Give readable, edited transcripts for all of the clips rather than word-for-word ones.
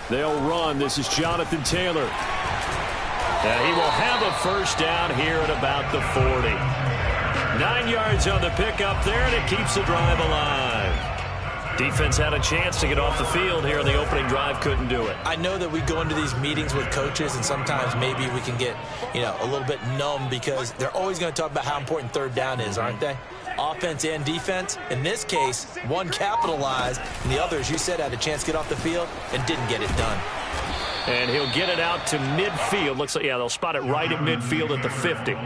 They'll run. This is Jonathan Taylor. And he will have a first down here at about the 40. 9 yards on the pickup there, and it keeps the drive alive. Defense had a chance to get off the field here on the opening drive, couldn't do it. I know that we go into these meetings with coaches, and sometimes maybe we can get, a little bit numb because they're always going to talk about how important third down is, aren't they? Offense and defense. In this case, one capitalized, and the other, as you said, had a chance to get off the field and didn't get it done. And he'll get it out to midfield. Looks like, they'll spot it right at midfield at the 50.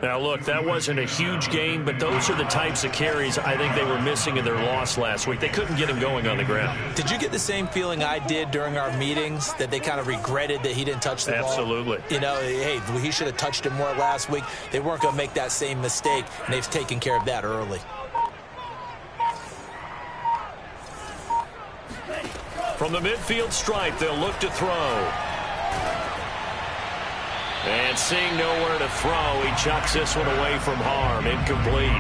Now, look, that wasn't a huge gain, but those are the types of carries I think they were missing in their loss last week. They couldn't get him going on the ground. Did you get the same feeling I did during our meetings, that they kind of regretted that he didn't touch the ball? Absolutely. Hey, he should have touched it more last week. They weren't going to make that same mistake, and they've taken care of that early. From the midfield stripe, they'll look to throw. And seeing nowhere to throw, he chucks this one away from harm. Incomplete.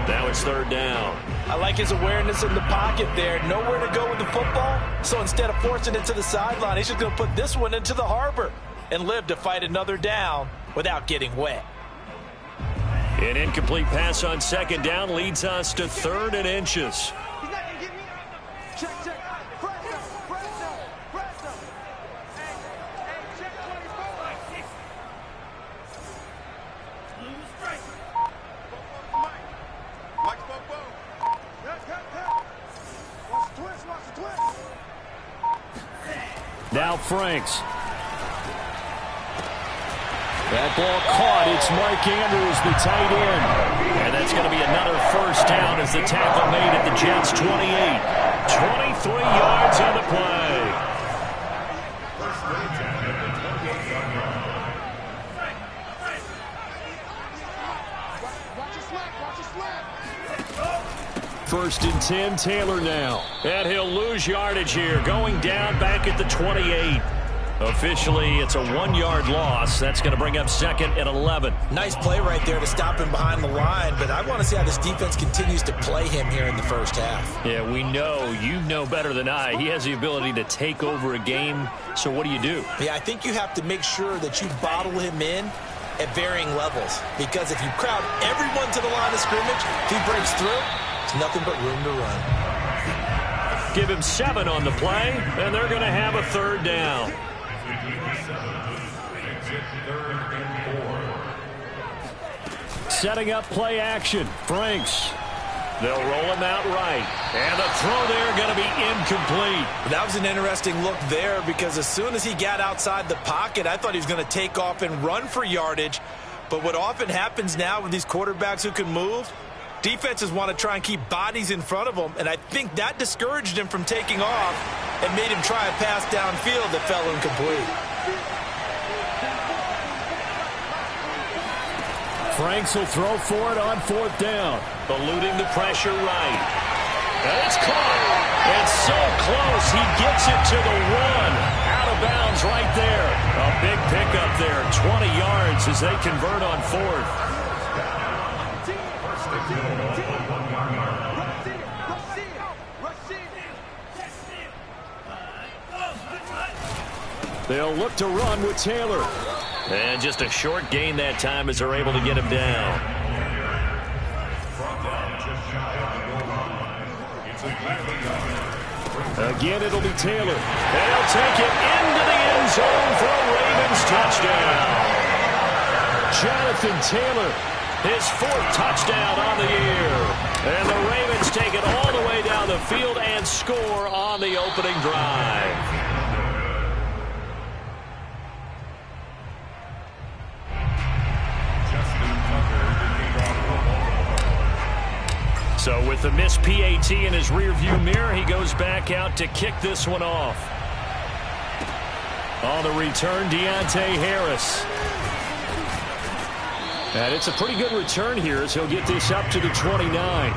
Now it's third down. I like his awareness in the pocket there. Nowhere to go with the football. So instead of forcing it to the sideline, he's just going to put this one into the harbor and live to fight another down without getting wet. An incomplete pass on second down leads us to 3rd and inches. Now Franks. That ball caught. It's Mike Andrews, the tight end. And that's going to be another first down as the tackle made at the Jets' 28. 23 yards on the play. First and 10, Taylor now. And he'll lose yardage here, going down back at the 28. Officially, it's a 1-yard loss. That's going to bring up 2nd and 11. Nice play right there to stop him behind the line, but I want to see how this defense continues to play him here in the first half. Yeah, we know. You know better than I. He has the ability to take over a game, so what do you do? Yeah, I think you have to make sure that you bottle him in at varying levels, because if you crowd everyone to the line of scrimmage, if he breaks through, it's nothing but room to run. Give him 7 on the play, and they're going to have a 3rd down. Setting up play action. Franks. They'll roll him out right. And the throw there going to be incomplete. That was an interesting look there, because as soon as he got outside the pocket, I thought he was going to take off and run for yardage. But what often happens now with these quarterbacks who can move, defenses want to try and keep bodies in front of them, and I think that discouraged him from taking off and made him try a pass downfield that fell incomplete. Franks will throw for it on 4th down. Eluding the pressure right. And it's caught. It's so close. He gets it to the 1. Out of bounds right there. A big pickup there. 20 yards as they convert on 4th. They'll look to run with Taylor. And just a short gain that time as they're able to get him down. Again, it'll be Taylor. And he'll take it into the end zone for a Ravens touchdown. Jonathan Taylor, his 4th touchdown on the year. And the Ravens take it all the way down the field and score on the opening drive. So with the missed PAT in his rearview mirror, he goes back out to kick this one off. On the return, Deontay Harris. And it's a pretty good return here as he'll get this up to the 29.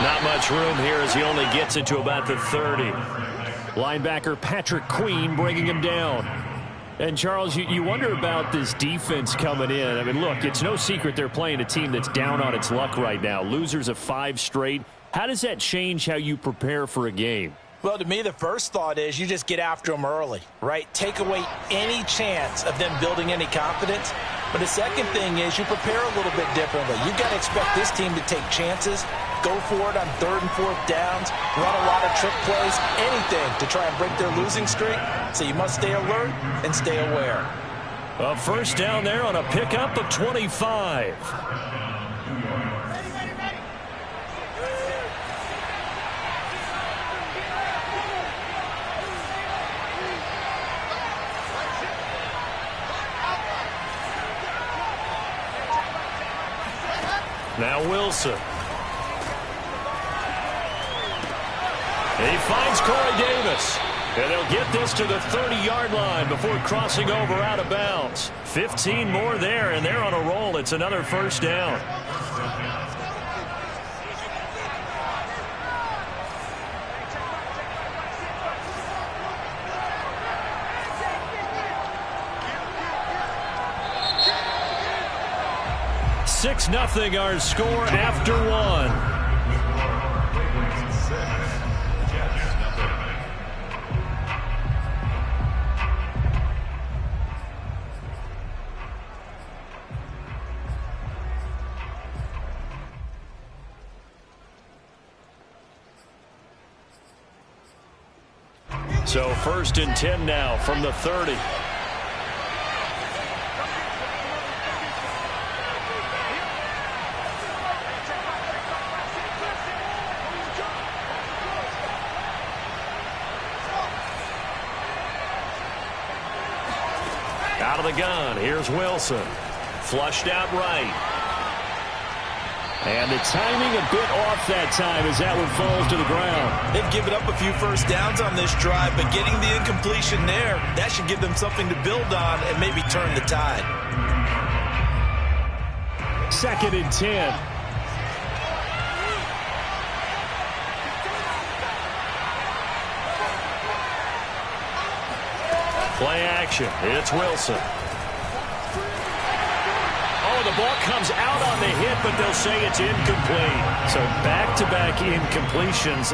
Not much room here as he only gets it to about the 30. Linebacker Patrick Queen bringing him down. And, Charles, you wonder about this defense coming in. I mean, look, it's no secret they're playing a team that's down on its luck right now. Losers of 5 straight. How does that change how you prepare for a game? Well, to me, the first thought is you just get after them early, right? Take away any chance of them building any confidence. But the second thing is you prepare a little bit differently. You've got to expect this team to take chances, go for it on 3rd and 4th downs, run a lot of trick plays, anything to try and break their losing streak. So you must stay alert and stay aware. A first down there on a pickup of 25. Now Wilson. He finds Corey Davis. And they'll get this to the 30-yard line before crossing over out of bounds. 15 more there, and they're on a roll. It's another first down. Six 0 our score after one. So 1st and 10 now from the 30. Out of the gun, here's Wilson. Flushed out right. And the timing a bit off that time as that one falls to the ground. They've given up a few first downs on this drive, but getting the incompletion there, that should give them something to build on and maybe turn the tide. 2nd and 10. Play action. It's Wilson. Oh, the ball comes out on the hit, but they'll say it's incomplete. So back-to-back incompletions.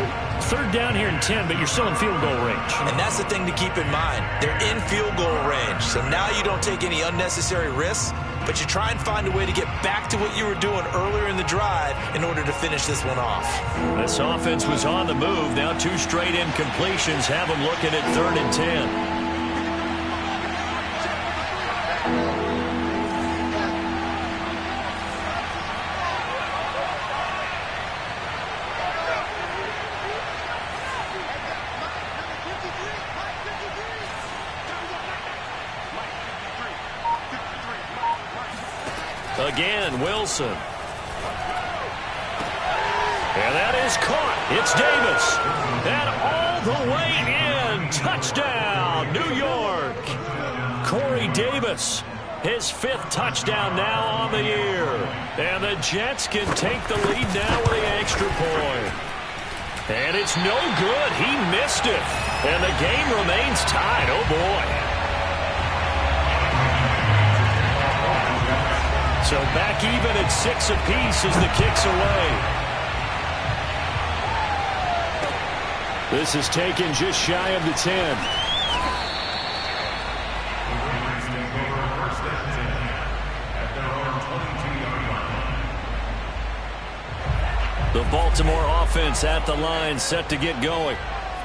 3rd down here and 10, but you're still in field goal range. And that's the thing to keep in mind. They're in field goal range. So now you don't take any unnecessary risks, but you try and find a way to get back to what you were doing earlier in the drive in order to finish this one off. This offense was on the move. Now 2 straight incompletions have them looking at 3rd and 10. Again, Wilson. And that is caught. It's Davis. And all the way in. Touchdown, New York. Corey Davis, his 5th touchdown now on the year. And the Jets can take the lead now with the extra point. And it's no good. He missed it. And the game remains tied. Oh, boy. So back even at 6 apiece as the kick's away. This is taken just shy of the 10. The Baltimore offense at the line, set to get going.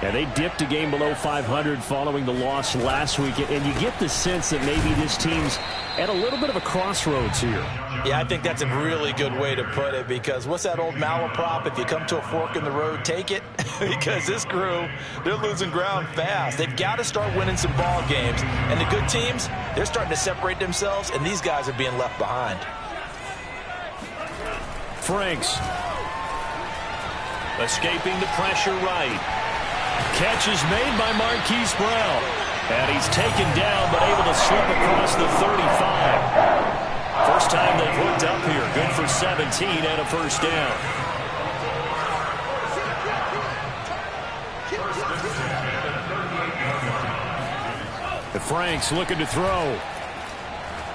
And they dipped a game below 500 following the loss last week. And you get the sense that maybe this team's at a little bit of a crossroads here. Yeah, I think that's a really good way to put it, because what's that old malaprop? If you come to a fork in the road, take it. Because this crew, they're losing ground fast. They've got to start winning some ball games. And the good teams, they're starting to separate themselves, and these guys are being left behind. Franks. Escaping the pressure right. Catch is made by Marquise Brown. And he's taken down, but able to slip across the 35. First time they've hooked up here. Good for 17 and a first down. Franks looking to throw.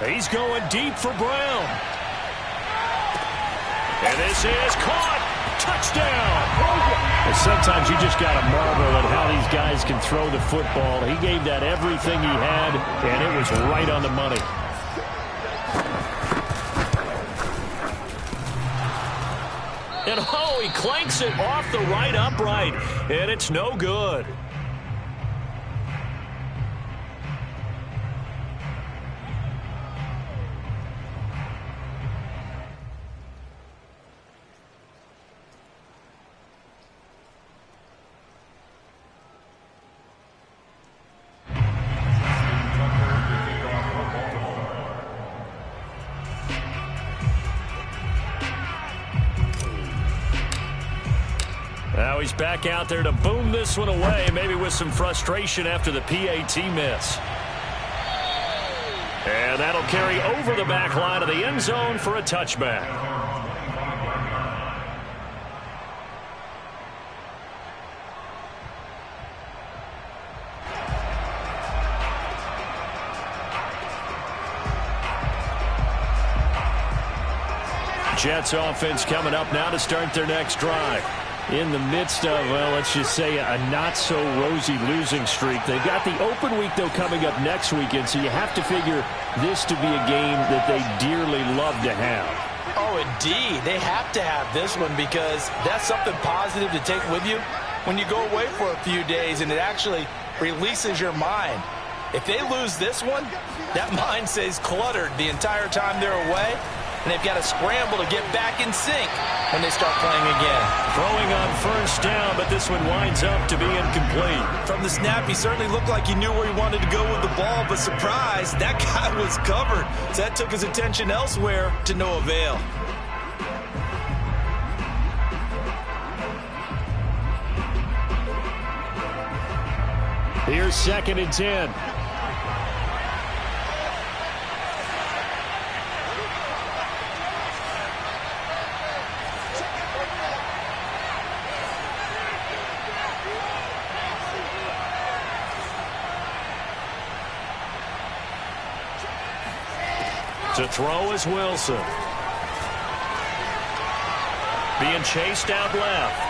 He's going deep for Brown. And this is caught. Touchdown. And sometimes you just got to marvel at how these guys can throw the football. He gave that everything he had, and it was right on the money. And oh, he clanks it off the right upright, and it's no good. Now he's back out there to boom this one away, maybe with some frustration after the PAT miss. And that'll carry over the back line of the end zone for a touchback. Jets offense coming up now to start their next drive. In the midst of, well, let's just say a not-so-rosy losing streak. They've got the open week, though, coming up next weekend, so you have to figure this to be a game that they dearly love to have. Oh, indeed. They have to have this one because that's something positive to take with you when you go away for a few days, and it actually releases your mind. If they lose this one, that mind stays cluttered the entire time they're away, and they've got to scramble to get back in sync when they start playing again. Throwing on first down, but this one winds up to be incomplete. From the snap, he certainly looked like he knew where he wanted to go with the ball, but surprise, that guy was covered. So that took his attention elsewhere to no avail. Here's 2nd and 10. To throw is Wilson. Being chased out left.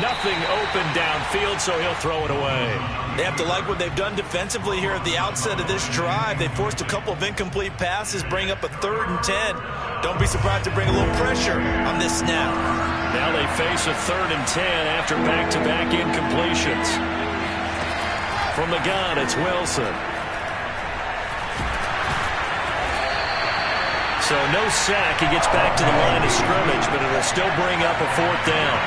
Nothing open downfield, so he'll throw it away. They have to like what they've done defensively here at the outset of this drive. They forced a couple of incomplete passes, bring up a 3rd and 10. Don't be surprised to bring a little pressure on this snap. Now they face a 3rd and 10 after back-to-back incompletions. From the gun, it's Wilson. So no sack. He gets back to the line of scrimmage, but it'll still bring up a 4th down.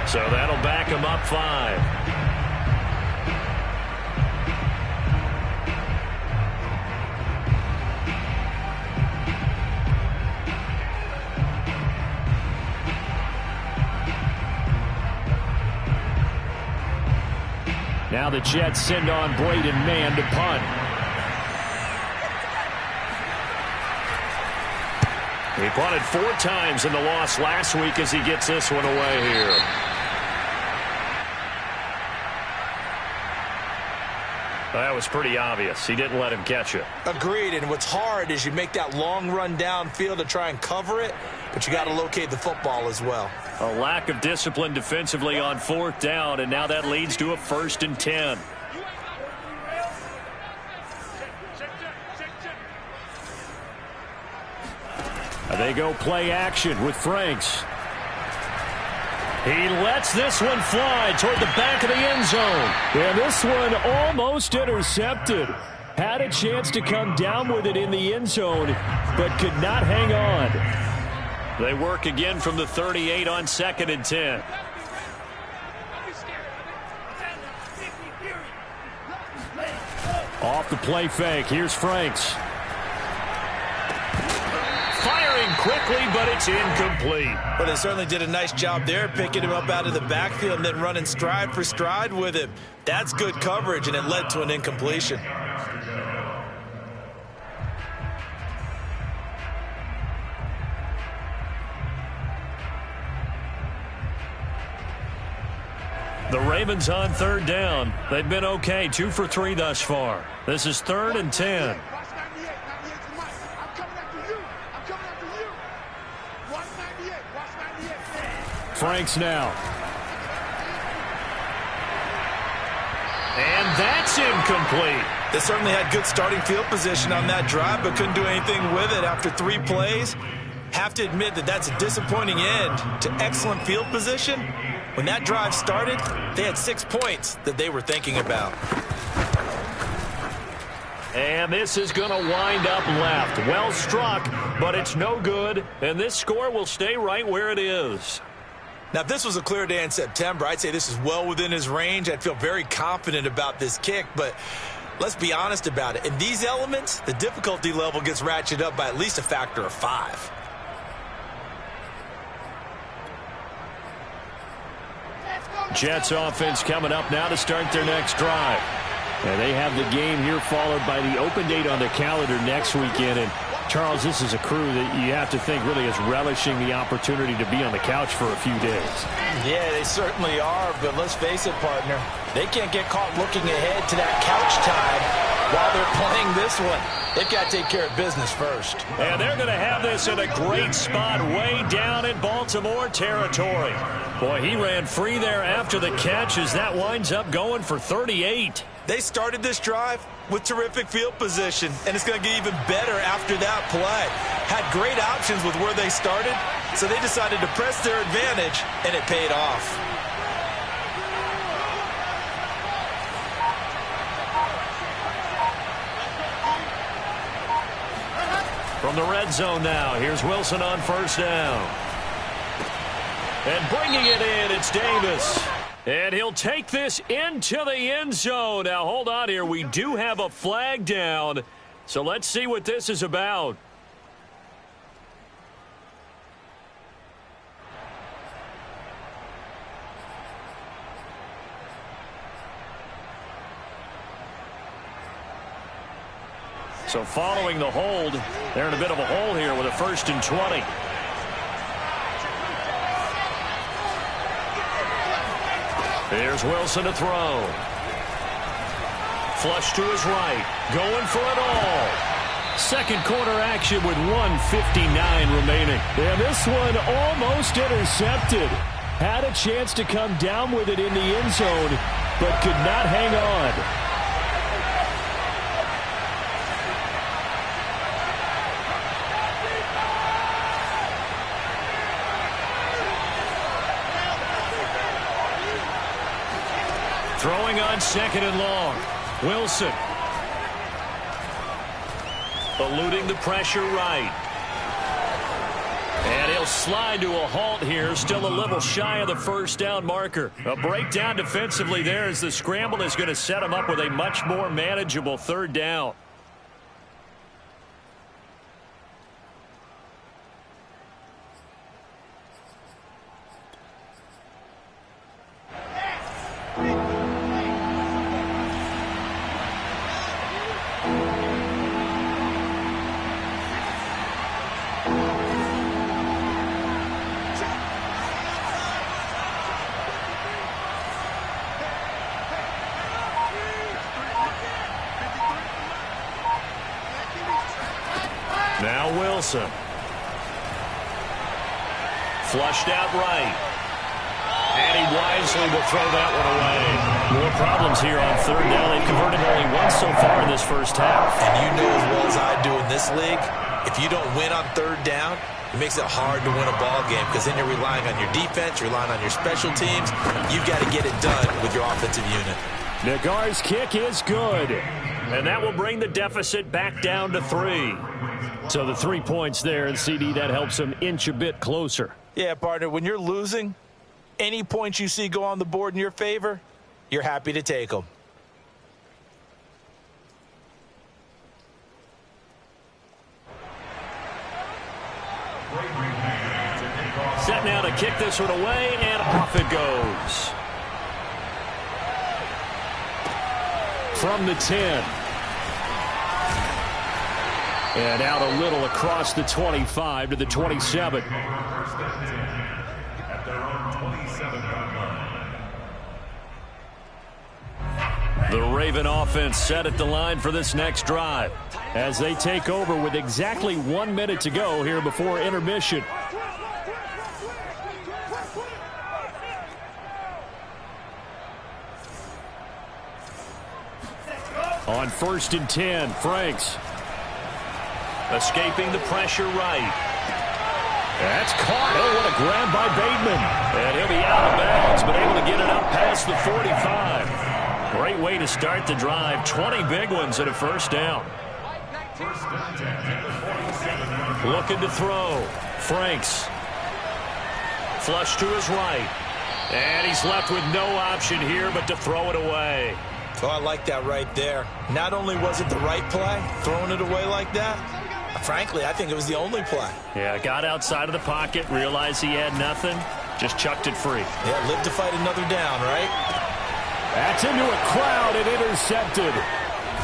So that'll back him up 5. Now the Jets send on Braden Mann to punt. He punted 4 times in the loss last week as he gets this one away here. That was pretty obvious. He didn't let him catch it. Agreed, and what's hard is you make that long run downfield to try and cover it, but you got to locate the football as well. A lack of discipline defensively on 4th down, and now that leads to a 1st and 10. They go play action with Franks. He lets this one fly toward the back of the end zone. And this one almost intercepted. Had a chance to come down with it in the end zone, but could not hang on. They work again from the 38 on 2nd and 10. Off the play fake. Here's Franks. quickly, but it's incomplete. Well, they certainly did a nice job there, picking him up out of the backfield and then running stride for stride with him. That's good coverage, and it led to an incompletion. The Ravens on third down. They've been okay, 2 for 3 thus far. This is 3rd and 10. Franks now. And that's incomplete. They certainly had good starting field position on that drive, but couldn't do anything with it after 3 plays. Have to admit that that's a disappointing end to excellent field position. When that drive started, they had 6 points that they were thinking about. And this is going to wind up left. Well struck, but it's no good. And this score will stay right where it is. Now, if this was a clear day in September, I'd say this is well within his range. I'd feel very confident about this kick, but let's be honest about it. In these elements, the difficulty level gets ratcheted up by at least a factor of 5. Jets offense coming up now to start their next drive. And they have the game here followed by the open date on their calendar next weekend. And Charles, this is a crew that you have to think really is relishing the opportunity to be on the couch for a few days. Yeah, they certainly are, but let's face it, partner. They can't get caught looking ahead to that couch time while they're playing this one. They've got to take care of business first. And they're going to have this in a great spot way down in Baltimore territory. Boy, he ran free there after the catch as that winds up going for 38. They started this drive with terrific field position, and it's going to get even better after that play. Had great options with where they started, so they decided to press their advantage, and it paid off. From the red zone now, here's Wilson on first down. And bringing it in, it's Davis. And he'll take this into the end zone. Now, hold on here. We do have a flag down. So let's see what this is about. So following the hold, they're in a bit of a hole here with a 1st and 20. Here's Wilson to throw. Flush to his right. Going for it all. Second quarter action with 1:59 remaining. And this one almost intercepted. Had a chance to come down with it in the end zone, but could not hang on. Throwing on 2nd and long. Wilson. Eluding the pressure right. And he'll slide to a halt here. Still a little shy of the 1st down marker. A breakdown defensively there as the scramble is going to set him up with a much more manageable 3rd down. Now Wilson. Flushed out right. And he wisely will throw that one away. More problems here on 3rd down. They've converted only once so far in this first half. And you know as well as I do in this league, if you don't win on 3rd down, it makes it hard to win a ball game because then you're relying on your defense, you're relying on your special teams. You've got to get it done with your offensive unit. Nagar's kick is good. And that will bring the deficit back down to 3. So the 3 points there, and CD, that helps him inch a bit closer. Yeah, partner, when you're losing, any points you see go on the board in your favor, you're happy to take them. this one away, and off it goes. From the 10. And out a little across the 25 to the 27. The Raven offense set at the line for this next drive as they take over with exactly 1 minute to go here before intermission. On 1st and 10, Franks. Escaping the pressure right. That's caught. Oh, what a grab by Bateman. And he'll be out of bounds, but able to get it up past the 45. Great way to start the drive. 20 big ones and a first down. Looking to throw. Franks. Flush to his right. And he's left with no option here but to throw it away. Oh, I like that right there. Not only was it the right play, throwing it away like that, frankly, I think it was the only play. Yeah, got outside of the pocket, realized he had nothing, just chucked it free. Yeah, lived to fight another down, right? That's into a crowd and intercepted.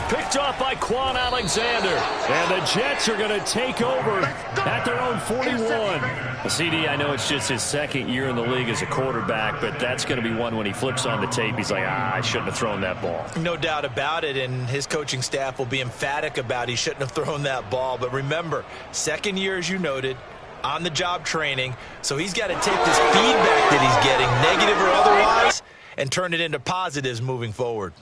Picked off by Quan Alexander. And the Jets are going to take over at their own 41. Well, CD, I know it's just his second year in the league as a quarterback, but that's going to be one when he flips on the tape. He's like, I shouldn't have thrown that ball. No doubt about it, and his coaching staff will be emphatic about he shouldn't have thrown that ball. But remember, second year, as you noted, on-the-job training, so he's got to take this feedback that he's getting, negative or otherwise, and turn it into positives moving forward.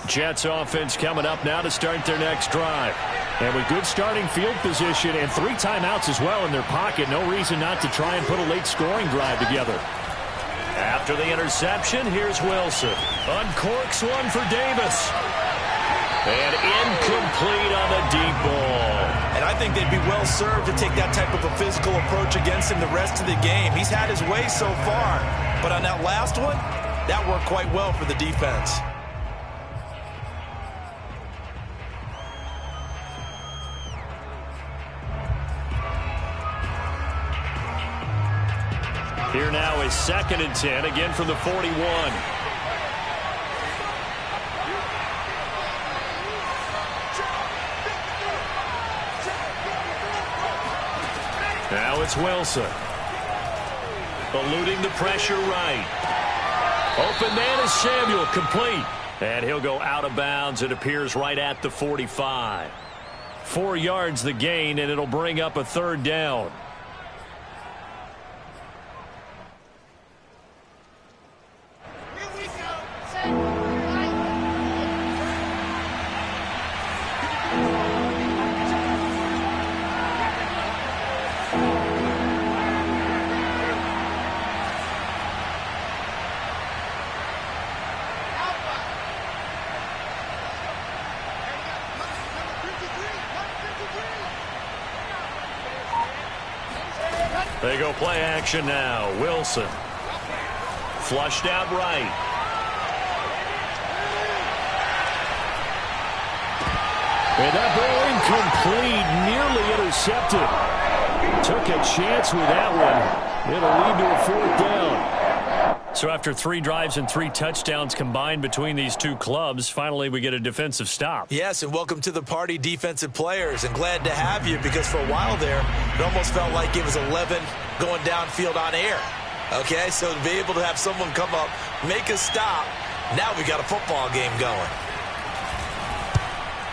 Jets offense coming up now to start their next drive. And with good starting field position and 3 timeouts as well in their pocket, no reason not to try and put a late scoring drive together. After the interception, here's Wilson. Uncorks one for Davis. And incomplete on the deep ball. And I think they'd be well served to take that type of a physical approach against him the rest of the game. He's had his way so far. But on that last one, that worked quite well for the defense. Here now is 2nd and 10, again from the 41. Now it's Wilson. Eluding the pressure right. Open man is Samuel, complete. And he'll go out of bounds. It appears right at the 45. 4 yards the gain, and it'll bring up a 3rd down. They go play action now. Wilson. Flushed out right. And that ball incomplete, nearly intercepted. Took a chance with that one. It'll lead to a 4th down. So after 3 drives and 3 touchdowns combined between these two clubs, finally we get a defensive stop. Yes, and welcome to the party, defensive players. And glad to have you, because for a while there, it almost felt like it was 11 going downfield on air. Okay, so to be able to have someone come up, make a stop, now we got a football game going.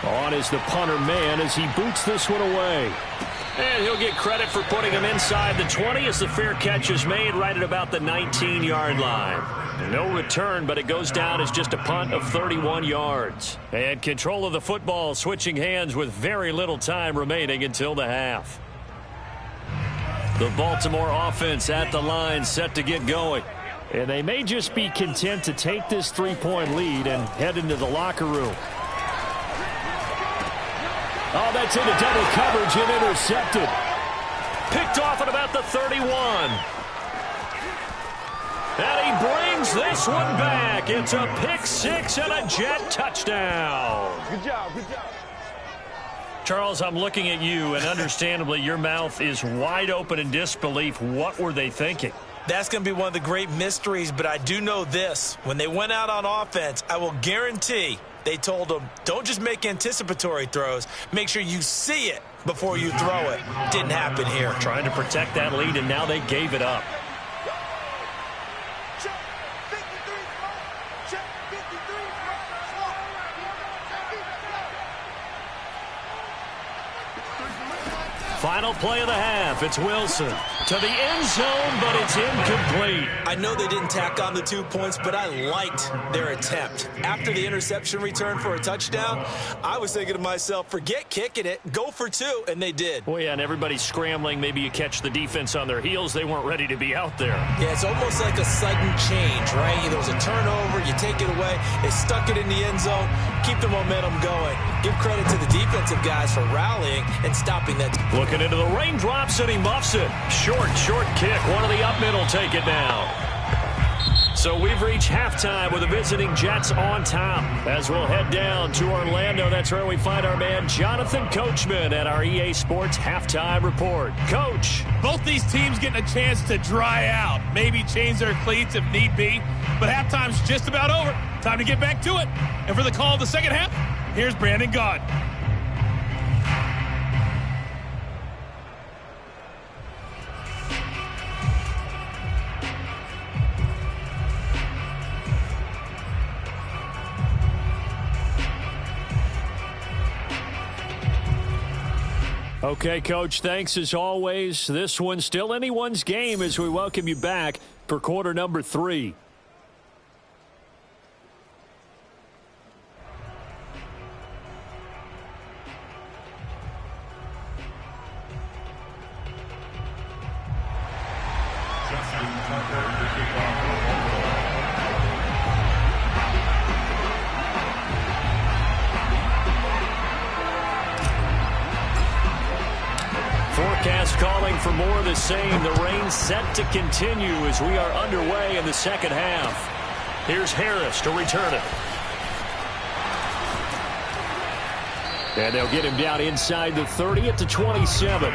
On is the punter man as he boots this one away. And he'll get credit for putting him inside the 20 as the fair catch is made right at about the 19-yard line. No return, but it goes down as just a punt of 31 yards. And control of the football switching hands with very little time remaining until the half. The Baltimore offense at the line set to get going. And they may just be content to take this 3-point lead and head into the locker room. Oh, that's into double coverage and intercepted. Picked off at about the 31. And he brings this one back. It's a pick 6 and a Jet touchdown. Good job, good job. Charles, I'm looking at you, and understandably, your mouth is wide open in disbelief. What were they thinking? That's going to be one of the great mysteries, but I do know this. When they went out on offense, I will guarantee they told them, don't just make anticipatory throws. Make sure you see it before you throw it. Didn't happen here. Trying to protect that lead, and now they gave it up. Final play of the half. It's Wilson to the end zone, but it's incomplete. I know they didn't tack on the 2 points, but I liked their attempt. After the interception return for a touchdown, I was thinking to myself, forget kicking it, go for 2, and they did. Well, yeah, and everybody's scrambling. Maybe you catch the defense on their heels. They weren't ready to be out there. Yeah, it's almost like a sudden change, right? There was a turnover, you take it away, they stuck it in the end zone, keep the momentum going. Give credit to the defensive guys for rallying and stopping that. Looking into the raindrops, and he muffs it. Short kick. One of the up middle take it down. So we've reached halftime with the visiting Jets on top. As we'll head down to Orlando, that's where we find our man Jonathan Coachman at our EA Sports Halftime Report. Coach. Both these teams getting a chance to dry out, maybe change their cleats if need be, but halftime's just about over. Time to get back to it. And for the call of the second half, here's Brandon Gaud. Okay, Coach, thanks as always. This one's still anyone's game as we welcome you back for quarter number 3. Forecast calling for more of the same. The rain set to continue as we are underway in the second half. Here's Harris to return it. And they'll get him down inside the 30 at the 27.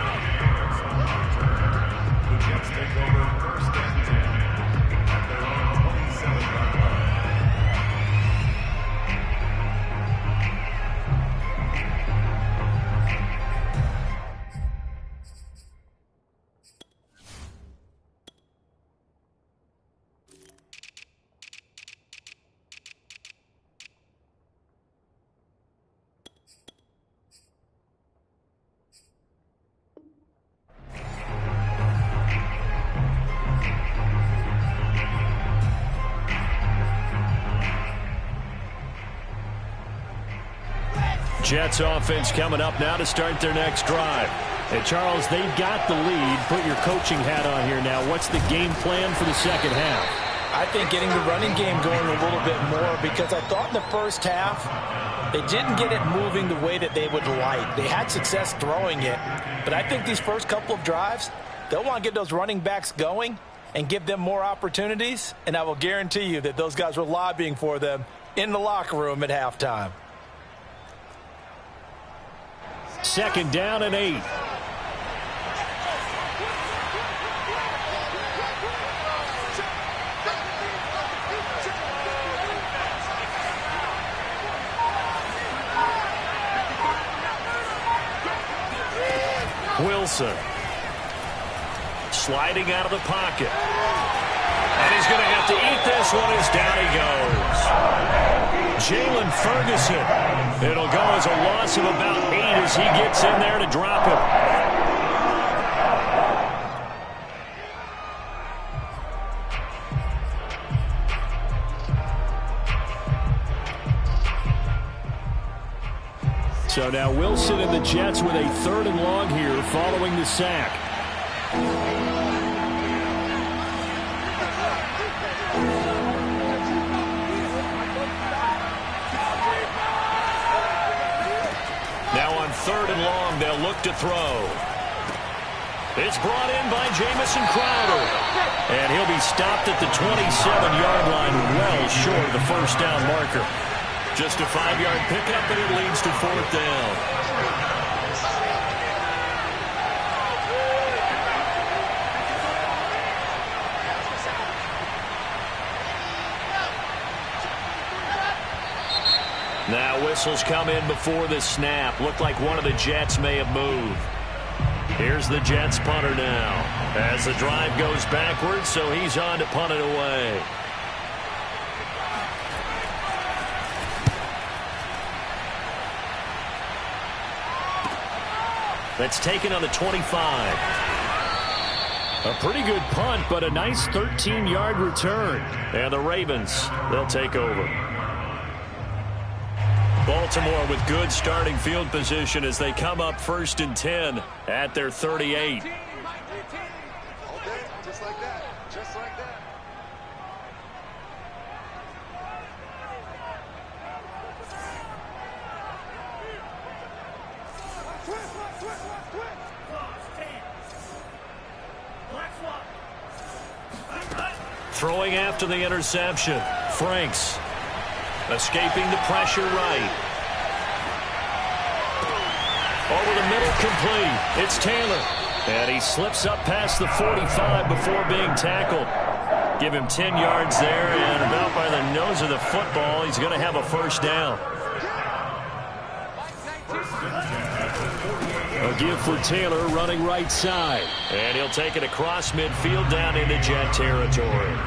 Jets offense coming up now to start their next drive. And Charles, they've got the lead. Put your coaching hat on here now. What's the game plan for the second half? I think getting the running game going a little bit more, because I thought in the first half they didn't get it moving the way that they would like. They had success throwing it, but I think these first couple of drives, they'll want to get those running backs going and give them more opportunities, and I will guarantee you that those guys were lobbying for them in the locker room at halftime. Second down and 8. Wilson sliding out of the pocket. And he's going to have to eat this one as down he goes. Jalen Ferguson. It'll go as a loss of about 8 as he gets in there to drop it. So now Wilson and the Jets with a 3rd and long here following the sack. Now on 3rd and long, they'll look to throw. It's brought in by Jamison Crowder. And he'll be stopped at the 27-yard line, well short of the first down marker. Just a 5-yard pickup, and it leads to 4th down. Now whistles come in before the snap. Looked like one of the Jets may have moved. Here's the Jets punter now. As the drive goes backwards, so he's on to punt it away. That's taken on the 25. A pretty good punt, but a nice 13-yard return. And the Ravens, they'll take over. Baltimore with good starting field position as they come up 1st and 10 at their 38. Just like that. Just like that. Throwing after the interception. Franks escaping the pressure right. Over the middle, complete. It's Taylor. And he slips up past the 45 before being tackled. Give him 10 yards there, and about by the nose of the football, he's going to have a first down. A give for Taylor running right side. And he'll take it across midfield down into Jet territory.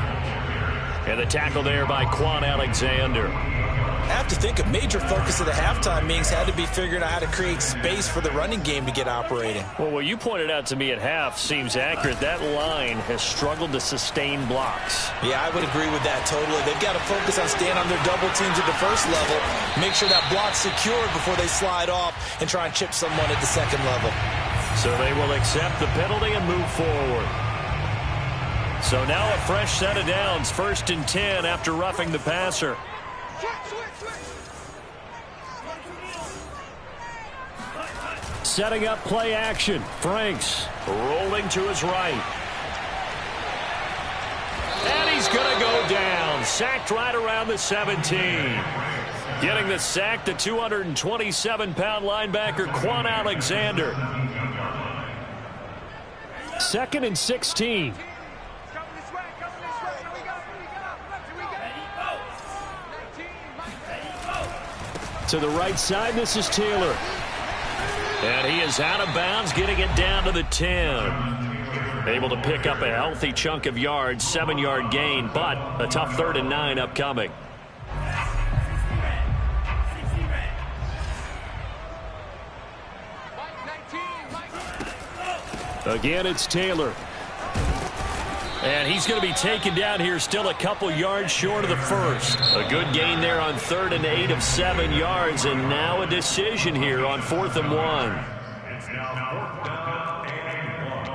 And the tackle there by Quan Alexander. I have to think a major focus of the halftime meetings had to be figuring out how to create space for the running game to get operating. Well, what you pointed out to me at half seems accurate. That line has struggled to sustain blocks. Yeah, I would agree with that totally. They've got to focus on staying on their double teams at the first level, make sure that block's secured before they slide off and try and chip someone at the second level. So they will accept the penalty and move forward. So now a fresh set of downs, 1st and 10 after roughing the passer. Setting up play action. Franks rolling to his right. And he's going to go down. Sacked right around the 17. Getting the sack, the 227-pound linebacker, Quan Alexander. 2nd and 16. To the right side, this is Taylor. And he is out of bounds, getting it down to the 10. Able to pick up a healthy chunk of yards, 7-yard gain, but a tough 3rd and 9 upcoming. Again, it's Taylor. And he's going to be taken down here, still a couple yards short of the first. A good gain there on 3rd and 8 of 7 yards, and now a decision here on 4th and 1. It's now 4th down and 1.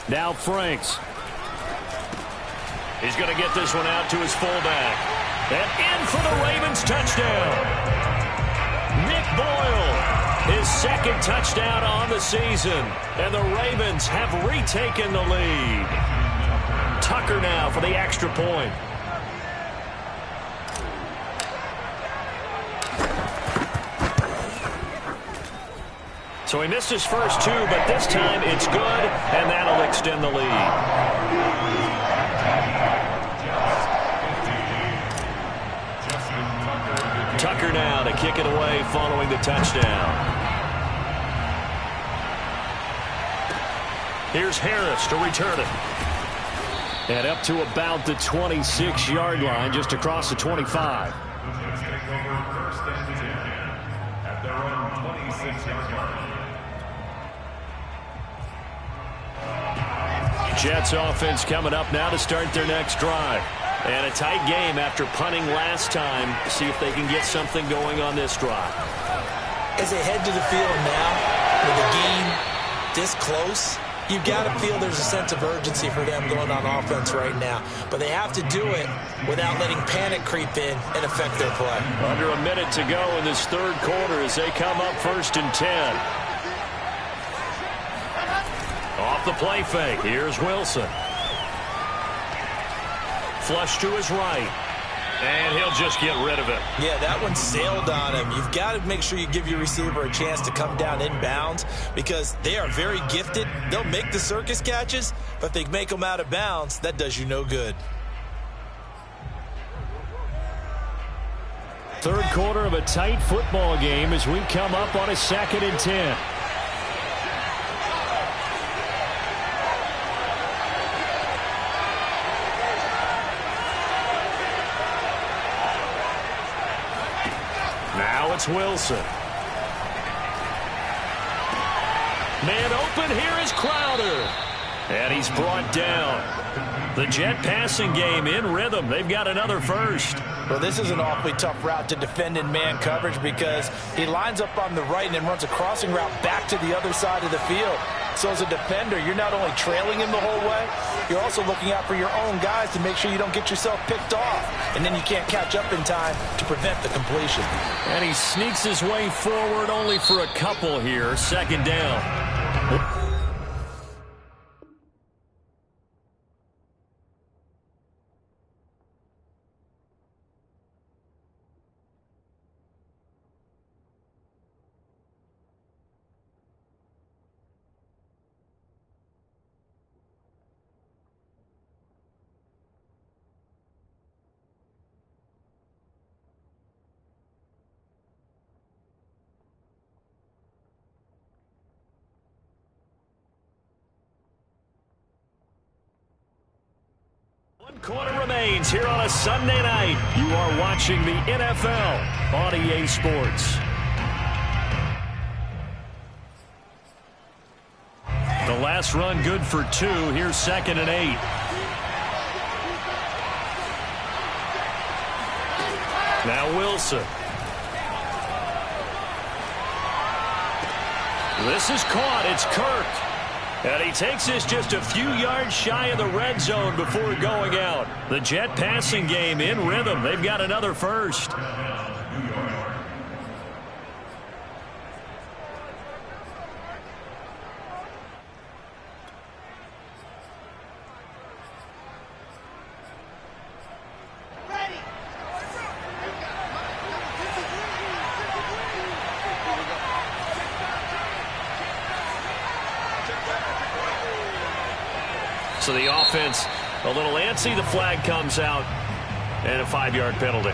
Now Franks. He's going to get this one out to his fullback. And in for the Ravens touchdown. Nick Boyle, his 2nd touchdown on the season. And the Ravens have retaken the lead. Tucker now for the extra point. So he missed his first 2, but this time it's good, and that'll extend the lead. Tucker now to kick it away following the touchdown. Here's Harris to return it. And up to about the 26-yard line, just across the 25. Jets offense coming up now to start their next drive. And a tight game after punting last time. See if they can get something going on this drive. As they head to the field now, with the game this close, You've got to feel there's a sense of urgency for them going on offense right now. But they have to do it without letting panic creep in and affect their play. Under a minute to go in this third quarter as they come up 1st and 10. Off the play fake. Here's Wilson. Flush to his right. And he'll just get rid of it. Yeah, that one sailed on him. You've got to make sure you give your receiver a chance to come down inbounds because they are very gifted. They'll make the circus catches, but if they make them out of bounds, that does you no good. Third quarter of a tight football game as we come up on a 2nd and 10. Now it's Wilson. Man open, here is Crowder. And he's brought down. The Jet passing game in rhythm. They've got another first. Well, this is an awfully tough route to defend in man coverage because he lines up on the right and then runs a crossing route back to the other side of the field. So as a defender, you're not only trailing him the whole way, you're also looking out for your own guys to make sure you don't get yourself picked off. And then you can't catch up in time to prevent the completion. And he sneaks his way forward only for a couple here. 2nd down. One quarter remains here on a Sunday night. You are watching the NFL on EA Sports. The last run good for 2. Here's 2nd and 8. Now Wilson. This is caught. It's Kirk. And he takes this just a few yards shy of the red zone before going out. The Jet passing game in rhythm. They've got another first. So the offense a little antsy. The flag comes out and a 5-yard penalty.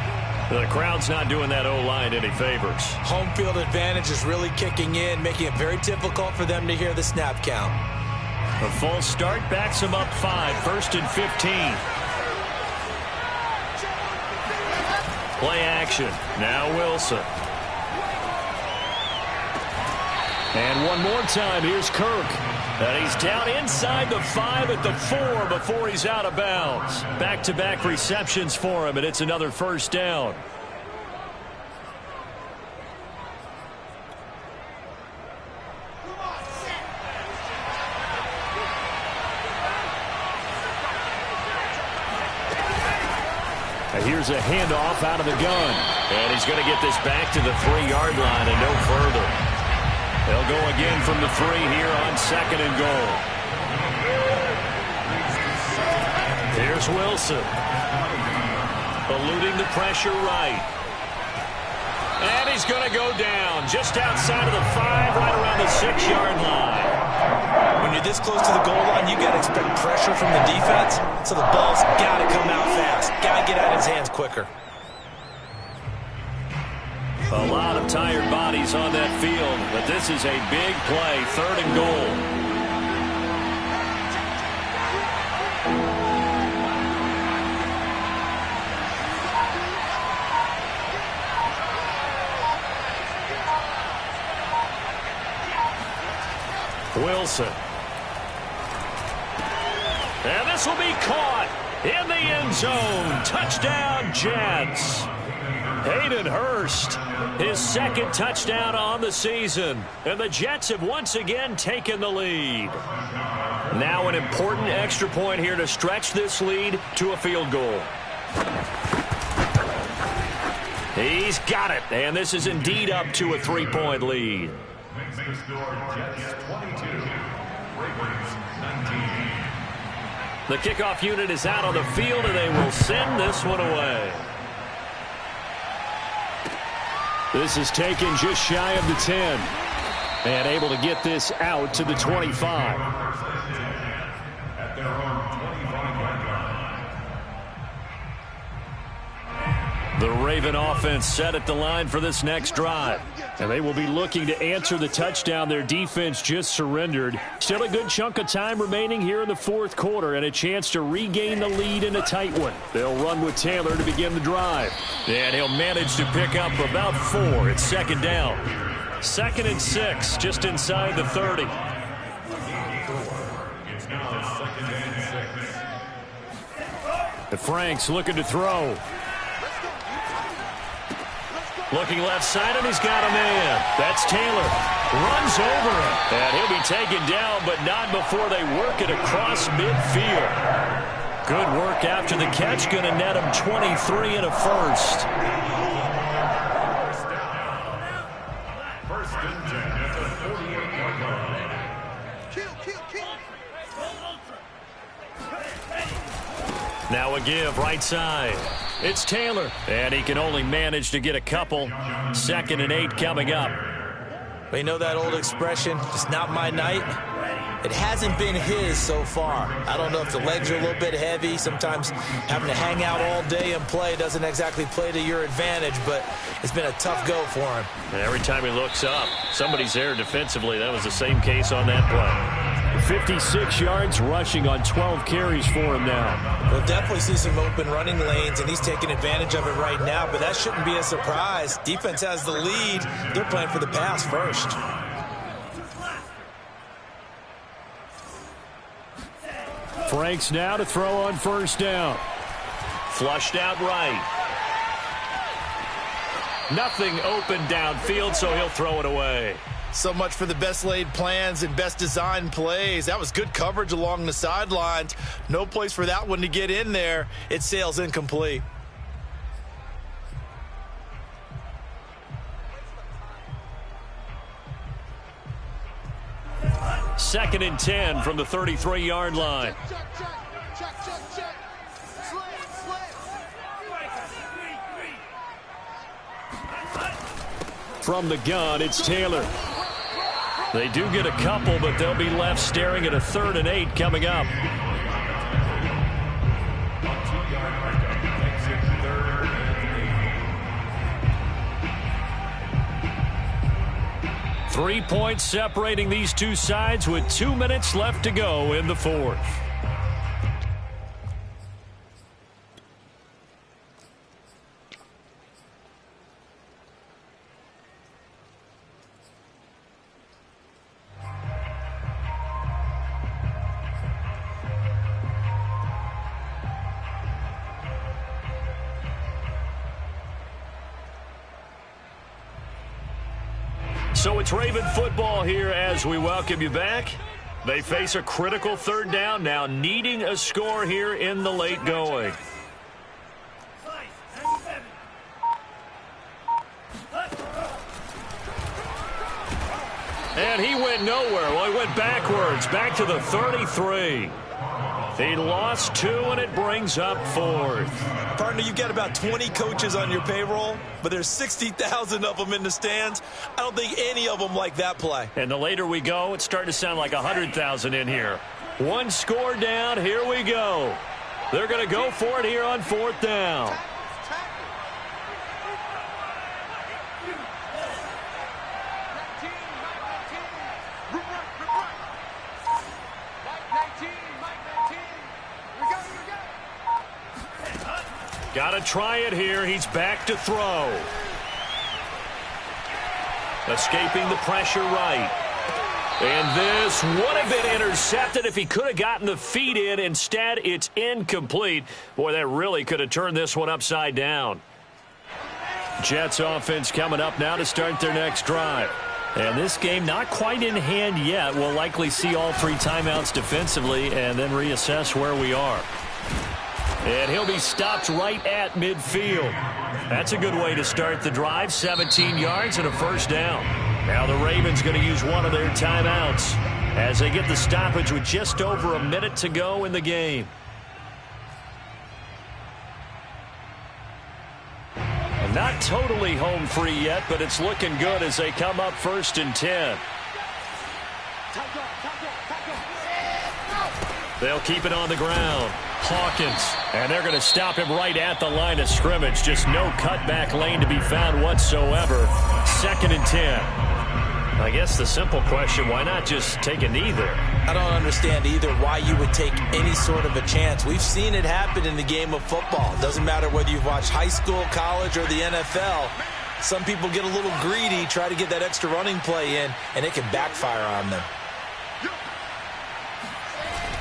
The crowd's not doing that O-line any favors. Home field advantage is really kicking in, making it very difficult for them to hear the snap count. A false start backs them up 5. 1st and 15. Play action. Now Wilson. And one more time, here's Kirk. And he's down inside the 5 at the 4 before he's out of bounds. Back-to-back receptions for him, and it's another first down. And here's a handoff out of the gun. And he's going to get this back to the 3-yard line and no further. They'll go again from the 3 here on 2nd and goal. Here's Wilson. Eluding the pressure right. And he's going to go down just outside of the 5, right around the 6-yard line. When you're this close to the goal line, you got to expect pressure from the defense, so the ball's got to come out fast. Got to get out of his hands quicker. A lot of tired bodies on that field, but this is a big play, 3rd and goal. Wilson. And this will be caught in the end zone. Touchdown, Jets. Hayden Hurst, his second touchdown on the season. And the Jets have once again taken the lead. Now an important extra point here to stretch this lead to a field goal. He's got it, and this is indeed up to a 3-point lead. Makes the score Jets 22, Ravens 19. The kickoff unit is out on the field, and they will send this one away. This is taken just shy of the 10. And able to get this out to the 25. At their own 25-yard line. The Raven offense set at the line for this next drive. And they will be looking to answer the touchdown their defense just surrendered. Still a good chunk of time remaining here in the fourth quarter and a chance to regain the lead in a tight one. They'll run with Taylor to begin the drive. And he'll manage to pick up about 4. It's second down. 2nd and 6, just inside the 30. It's now 2nd and 6. And Frank's looking to throw. Looking left side, and he's got a man. That's Taylor. Runs over him. And he'll be taken down, but not before they work it across midfield. Good work after the catch. Going to net him 23 and a first. First and 10 at the 48-yard line. Now a give right side. It's Taylor. And he can only manage to get a couple. 2nd and 8 coming up. Well, you know that old expression, it's not my night? It hasn't been his so far. I don't know if the legs are a little bit heavy. Sometimes having to hang out all day and play doesn't exactly play to your advantage, but it's been a tough go for him. And every time he looks up, somebody's there defensively. That was the same case on that play. 56 yards rushing on 12 carries for him now. We'll definitely see some open running lanes, and he's taking advantage of it right now, but that shouldn't be a surprise. Defense has the lead. They're playing for the pass first. Franks now to throw on first down. Flushed out right. Nothing open downfield, so he'll throw it away. So much for the best laid plans and best designed plays. That was good coverage along the sidelines. No place for that one to get in there. It sails incomplete. Second and 10 from the 33-yard line. From the gun, it's Taylor. They do get a couple, but they'll be left staring at a 3rd and 8 coming up. Exit 3rd and 8. 3 points separating these two sides with 2 minutes left to go in the fourth. So it's Raven football here as we welcome you back. They face a critical 3rd down now, needing a score here in the late going. And he went nowhere. Well, he went backwards, back to the 33. He lost 2, and it brings up 4th. Partner, you've got about 20 coaches on your payroll, but there's 60,000 of them in the stands. I don't think any of them like that play. And the later we go, it's starting to sound like 100,000 in here. 1 score down, here we go. They're going to go for it here on 4th down. Got to try it here. He's back to throw. Escaping the pressure right. And this would have been intercepted if he could have gotten the feet in. Instead, it's incomplete. Boy, that really could have turned this one upside down. Jets offense coming up now to start their next drive. And this game not quite in hand yet. We'll likely see all 3 timeouts defensively and then reassess where we are. And he'll be stopped right at midfield. That's a good way to start the drive. 17 yards and a first down. Now the Ravens going to use one of their timeouts as they get the stoppage with just over a minute to go in the game. And not totally home free yet, but it's looking good as they come up 1st and 10. They'll keep it on the ground. Hawkins, and they're going to stop him right at the line of scrimmage. Just no cutback lane to be found whatsoever. 2nd and 10. I guess the simple question, why not just take a knee there? I don't understand either why you would take any sort of a chance. We've seen it happen in the game of football. It doesn't matter whether you've watched high school, college, or the NFL. Some people get a little greedy, try to get that extra running play in, and it can backfire on them.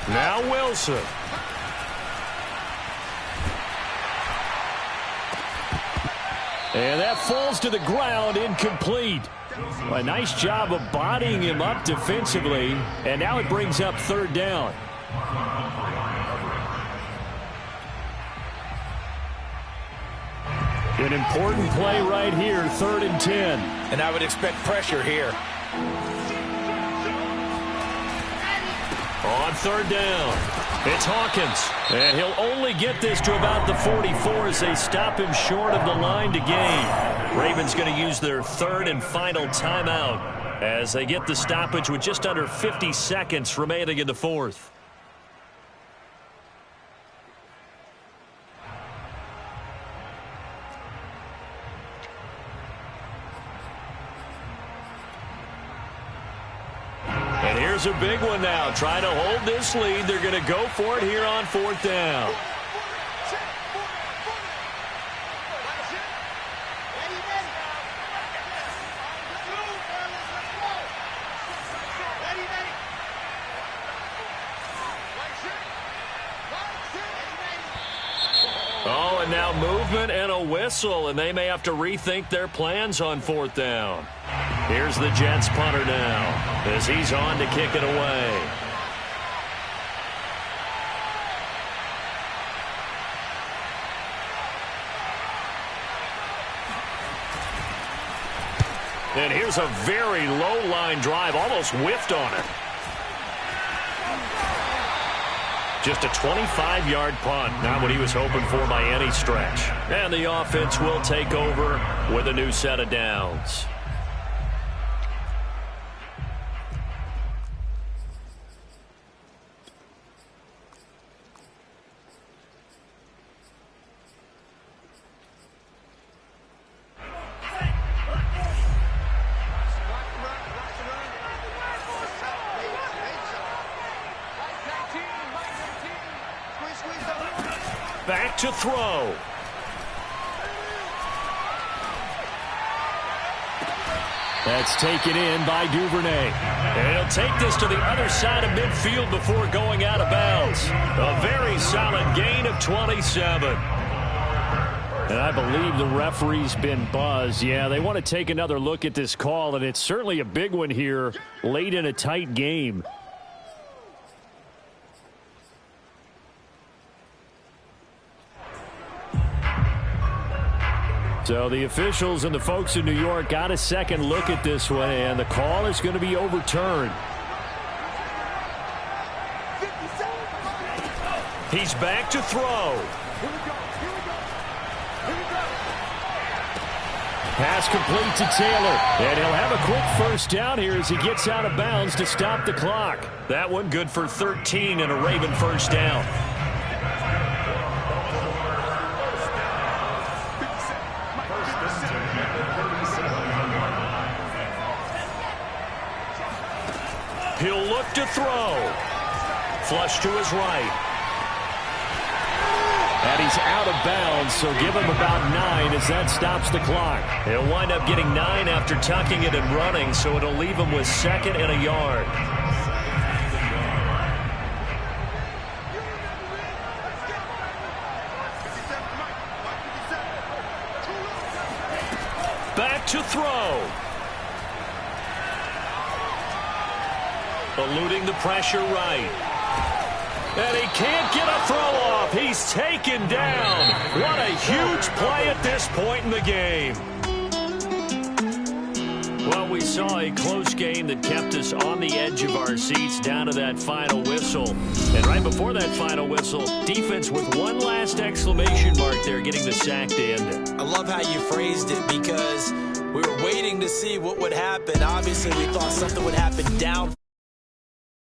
Now Wilson. And that falls to the ground, incomplete. A nice job of bodying him up defensively, and now it brings up 3rd down. An important play right here, 3rd and 10. And I would expect pressure here. On 3rd down, it's Hawkins. And he'll only get this to about the 44 as they stop him short of the line to gain. Ravens going to use their 3rd and final timeout as they get the stoppage with just under 50 seconds remaining in the 4th. Here's a big one now. Trying to hold this lead. They're going to go for it here on 4th down. Oh, and now movement and a whistle, and they may have to rethink their plans on 4th down. Here's the Jets punter now as he's on to kick it away. And here's a very low line drive, almost whiffed on it. Just a 25-yard punt, not what he was hoping for by any stretch. And the offense will take over with a new set of downs. Back to throw. That's taken in by Duvernay. And he'll take this to the other side of midfield before going out of bounds. A very solid gain of 27. And I believe the referee's been buzzed. Yeah, they want to take another look at this call, and it's certainly a big one here late in a tight game. So the officials and the folks in New York got a second look at this one, and the call is going to be overturned. He's back to throw. Pass complete to Taylor, and he'll have a quick first down here as he gets out of bounds to stop the clock. That one good for 13 and a Raven first down. He'll look to throw. Flush to his right. And he's out of bounds, so give him about 9 as that stops the clock. He'll wind up getting 9 after tucking it and running, so it'll leave him with 2nd and a yard. throw. Eluding the pressure right. And he can't get a throw off. He's taken down. What a huge play at this point in the game. Well, we saw a close game that kept us on the edge of our seats down to that final whistle. And right before that final whistle, defense with one last exclamation mark there, getting the sack to end it. I love how you phrased it, because we were waiting to see what would happen. Obviously, we thought something would happen down.